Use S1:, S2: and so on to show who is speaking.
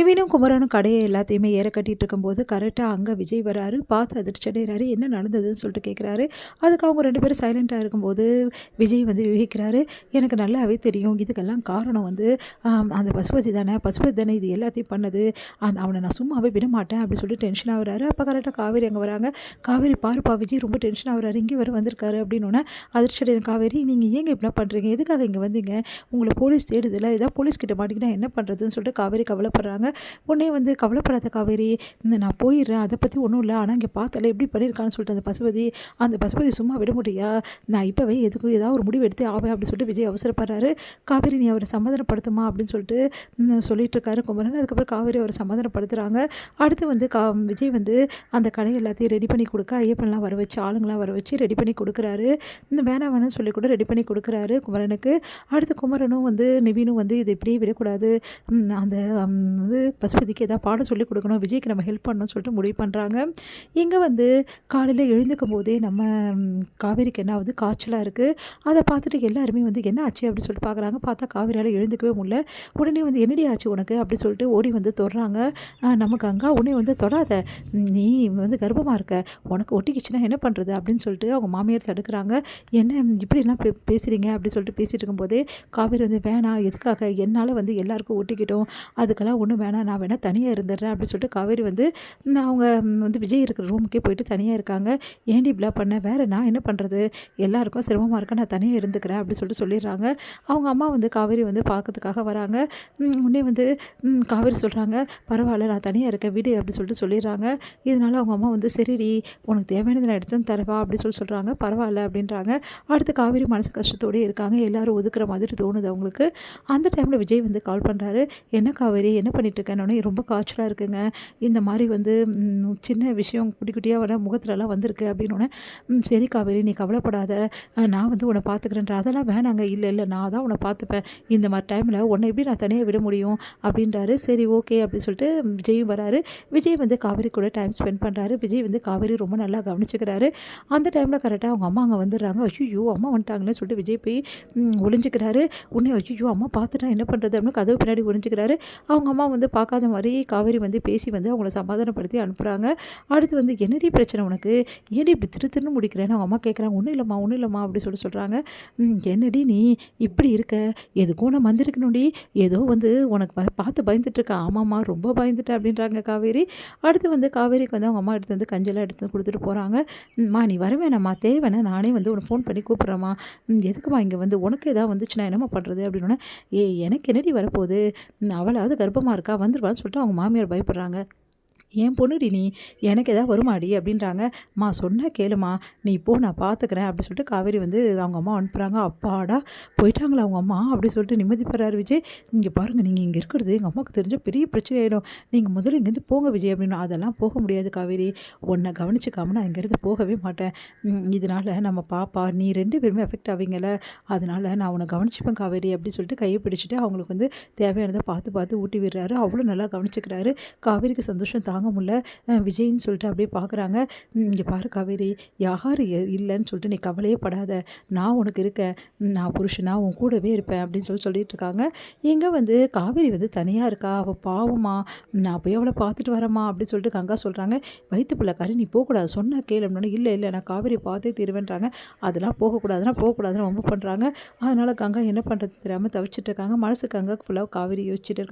S1: நிவினும் குமரனும் கடையை எல்லாத்தையுமே ஏற கட்டிட்டு இருக்கும்போது கரெக்டாக அங்கே விஜய் வராரு. பார்த்து அதிர்ச்சி அடைகிறாரு. என்ன நடந்ததுன்னு சொல்லிட்டு கேட்குறாரு. அதுக்கு அவங்க 2 பேரும் சைலண்ட்டாக இருக்கும்போது விஜய் வந்து யோசிக்கிறாரு. எனக்கு நல்லாவே தெரியும் இதுக்கெல்லாம் காரணம் வந்து அந்த பசுபதி தானே இது எல்லாத்தையும் பண்ணது. அவனை நான் சும்மாவே விட மாட்டேன் அப்படின்னு சொல்லிட்டு டென்ஷன் ஆகுறாரு. அப்போ கரெக்டாக காவேரி அங்கே வராங்க. காவேரி பாருப்பா விஜய் ரொம்ப டென்ஷன் ஆகுறாரு, இங்கே வர வந்திருக்காரு அப்படின்னோடனே அதிர்ச்சி அடைகிற காவேரி, நீங்கள் ஏங்க இப்படிலாம் பண்ணுறீங்க, எதுக்காக இங்கே வந்தீங்க, உங்களை போலீஸ் தேடுதில்ல, ஏதாவது போலீஸ் கிட்ட மாட்டிக்கிட்டா என்ன பண்ணுறதுன்னு சொல்லிட்டு காவேரி கவலைப்படுறாங்க. உடனே வந்து கவலைப்படாத காவேரி, நான் போயிடுறேன், அதை பற்றி ஒன்றும் இல்லை, ஆனால் இங்கே பார்த்தால எப்படி பண்ணியிருக்கான்னு சொல்லிட்டு அந்த பசுபதி சும்மா விட முடியா, நான் இப்போவே எதுக்கும் ஏதாவது ஒரு முடிவு எடுத்து ஆவேன் அப்படின்னு சொல்லிட்டு விஜய் அவசரப்படுறாரு. காவேரி நீ அவரை சமாதானப்படுத்துமா அப்படின்னு சொல்லிட்டு சொல்லிட்டு இருக்காரு குமரன். அதுக்கப்புறம் காவேரி அவரை சமாதானப்படுத்துகிறாங்க. அடுத்து வந்து விஜய் வந்து அந்த கடை எல்லாத்தையும் ரெடி பண்ணி கொடுக்க ஐயப்பன்லாம் வர வச்சு ஆளுங்களாம் வர வச்சு ரெடி பண்ணி கொடுக்குறாரு. இந்த வேணாம் சொல்லி கூட ரெடி பண்ணி கொடுக்குறாரு குமரனுக்கு. அடுத்து குமரனும் வந்து நிவினும் வந்து இதை இப்படியே விடக்கூடாது, அந்த வந்து பசுபதிக்கு ஏதாவது பாடம் சொல்லிக் கொடுக்கணும், விஜய்க்கு நம்ம ஹெல்ப் பண்ணணும்னு சொல்லிட்டு முடிவு பண்ணுறாங்க. இங்கே வந்து காலையில் எழுந்துக்கும் போதே நம்ம காவேரிக்கு என்ன ஆகுது, காய்ச்சலாக இருக்குது. அதை பார்த்துட்டு எல்லாருமே வந்து என்ன ஆச்சு அப்படின்னு சொல்லிட்டு பார்க்குறாங்க. பார்த்தா காவேரியால் எழுந்துக்கவே முடியல. உடனே வந்து என்னடி ஆச்சு உனக்கு அப்படி சொல்லிட்டு ஓடி வந்து தொடுறாங்க. நம்ம கங்கா உடனே வந்து தொடாத, நீ வந்து கர்ப்பமாக இருக்க, உனக்கு ஒட்டிக்கிச்சுன்னா என்ன பண்ணுறது அப்படின்னு சொல்லிட்டு அவங்க மாமியார் தடுக்கிறாங்க. என்ன இப்படிலாம் பேசுகிறீங்க அப்படின்னு சொல்லிட்டு பேசிகிட்டு இருக்கும்போதே காவேரி வந்து வேணாம், எதுக்காக, என்னால் வந்து எல்லாருக்கும் ஒட்டிக்கிட்டோம், அதுக்கெல்லாம் ஒன்றும் வேணாம், நான் வேணால் தனியாக இருந்துடுறேன் அப்படின்னு சொல்லிட்டு காவேரி வந்து அவங்க வந்து விஜய் இருக்கிற ரூமுக்கே போயிட்டு தனியாக இருக்காங்க. ஏன்டி இப்படிலாம் பண்ண, வேறு நான் என்ன பண்ணுறது, எல்லாருக்கும் சிரமமாக இருக்க, நான் தனியாக இருந்துக்கிறேன் அப்படின்னு சொல்லிட்டு சொல்லிடுறாங்க. அவங்க அம்மா வந்து காவேரி வந்து பார்க்கறதுக்காக வராங்க. உடனே வந்து காவேரி சொல்கிறாங்க, பரவாயில்ல நான் தனியாக இருக்கேன் வீடு அப்படின்னு சொல்லிட்டு சொல்லிடுறாங்க. இதனால அவங்க அம்மா வந்து சரிடி உனக்கு தேவையானது நான் எடுத்து தரவா அப்படின்னு சொல்கிறாங்க. பரவாயில்ல அப்படின்றாங்க. அடுத்து காவேரி மனசு கஷ்டத்தோடய இருக்காங்க. எல்லாரும் ஒதுக்குற மாதிரி தோணுது அவங்களுக்கு. அந்த டைமில் விஜய் வந்து கால் பண்ணுறாரு. என்ன காவேரி என்ன பண்ணிகிட்ருக்கேன்னொடனே, ரொம்ப காய்ச்சலாக இருக்குங்க, இந்த மாதிரி வந்து சின்ன விஷயம் குட்டி குட்டியாக வர முகத்துலலாம் வந்திருக்கு அப்படின்னோடனே, சரி காவேரி நீ கவலைப்படாத, நான் வந்து உன்னை பார்த்துக்கிறேன்ற, அதெல்லாம் வேணாங்க, இல்லை நான் தான் உன்னை பார்த்துப்பேன், இந்த மாதிரி டைமில் உன்னை எப்படி நான் தனியாக விட முடியும் அப்படின்றாரு. சரி ஓகே அப்படின்னு சொல்லிட்டு விஜயும் வராரு. விஜய் வந்து காவேரி கூட டைம் ஸ்பெண்ட் பண்ணுறாரு. விஜய் வந்து காவேரி ரொம்ப நல்லா கவனிச்சுக்கிறாரு. அந்த டைமில் கரெக்டாக அவங்க அம்மா அங்கே வந்துடுறாங்க. ஐயோ அம்மா வந்துட்டாங்களேன்னு சொல்லிட்டு விஜய் போய் ஒளிஞ்சிக்கிறாரு. உடனே ஐயோ அம்மா பார்த்துட்டா என்ன பண்ணுறது அப்படின்னு கதவு பின்னாடி ஒளிஞ்சிக்கிறாரு. அவங்க அம்மா வந்து பார்க்காத மாதிரி காவேரி வந்து பேசி வந்து அவங்கள சமாதானப்படுத்தி அனுப்புகிறாங்க. அடுத்து வந்து என்னடி பிரச்சனை உனக்கு, ஏடி இப்படி திருன்னு முடிக்கிறேன்னு அவங்க அம்மா கேட்குறாங்க. ஒன்றும் இல்லைம்மா அப்படி சொல்கிறாங்க. என்னடி நீ இப்படி இருக்க, எதுக்கும் நான் வந்திருக்கணும்டி, ஏதோ வந்து உனக்கு பார்த்து பயந்துட்டுருக்க. ஆமாம்மா ரொம்ப பயந்துட்டேன் அப்படின்றாங்க காவேரி. அடுத்து வந்து காவேரிக்கு வந்து அவங்க அம்மா எடுத்து வந்து கஞ்செல்லாம் எடுத்து கொடுத்துட்டு போகிறாங்க. நீ வரவேணாம்மா, தேவைன்னா நானே வந்து உனக்கு ஃபோன் பண்ணி கூப்பிட்றேம்மா, எதுக்குமா இங்கே வந்து உனக்கு ஏதாவது வந்துச்சுன்னா என்னம்மா பண்ணுறது அப்படின்னோடனே, எனக்கு என்னடி வரப்போகுது, அவளாவது கர்ப்பமாக இருக்கா, வந்துடுவான்னு சொல்லிட்டு அவங்க மாமியார் பயப்படுறாங்க. ஏன் பொண்ணுடி நீ, எனக்கு எதாவது வருமாடி அப்படின்றாங்க. சொன்னால் கேளுமா, நீ போ நான் பார்த்துக்கிறேன் அப்படி சொல்லிட்டு காவேரி வந்து அவங்க அம்மா அனுப்புகிறாங்க. அப்பாடா போயிட்டாங்களா அவங்க அம்மா அப்படி சொல்லிட்டு நிம்மதி பெறாரு விஜய். இங்கே பாருங்கள், நீங்கள் இங்கே இருக்கிறது எங்கள் அம்மாவுக்கு தெரிஞ்சால் பெரிய பிரச்சனை ஆகிடும், நீங்கள் முதல்ல இங்கேருந்து போங்க விஜய் அப்படின்னு. அதெல்லாம் போக முடியாது காவேரி, உன்னை கவனிச்சிக்காம நான் இங்கேருந்து போகவே மாட்டேன், இதனால் நம்ம பாப்பா நீ 2 பேருமே எஃபெக்ட் ஆவீங்கள்ல, அதனால் நான் உன்னை கவனிச்சுப்பேன் காவேரி அப்படி சொல்லிட்டு கையை பிடிச்சிட்டு அவங்களுக்கு வந்து தேவையானதை பார்த்து ஊட்டி விடுறாரு. அவ்வளோ நல்லா கவனிச்சுக்கிறாரு. காவேரிக்கு சந்தோஷம் தாங்க முடியல. விஜய்ன்னு சொல்லிட்டு அப்படியே பார்க்குறாங்க. இங்கே பாரு காவேரி, யார் இல்லைன்னு சொல்லிட்டு நீ கவலையே படாத, நான் உனக்கு இருக்கேன், நான் புருஷனா உன் கூடவே இருப்பேன் அப்படின்னு சொல்லிட்டு இருக்காங்க. இங்கே வந்து காவேரி வந்து தனியாக இருக்கா, அவள் பாவமா, நான் போய் அவளை பார்த்துட்டு வரேம்மா அப்படின்னு சொல்லிட்டு கங்கா சொல்கிறாங்க. வயிற்று பிள்ளைக்காரி நீ போகக்கூடாது, சொன்னால் கேளுன்னு. இல்லை நான் காவேரி பார்த்தே தீருவேன்றாங்க. அதெல்லாம் போகக்கூடாதுன்னு ரொம்ப பண்ணுறாங்க. அதனால் கங்கா என்ன பண்ணுறது தெரியாமல் தவிச்சிட்டு இருக்காங்க. மனசு கங்கா ஃபுல்லாக காவேரி யோசிச்சுட்டு இருக்காங்க.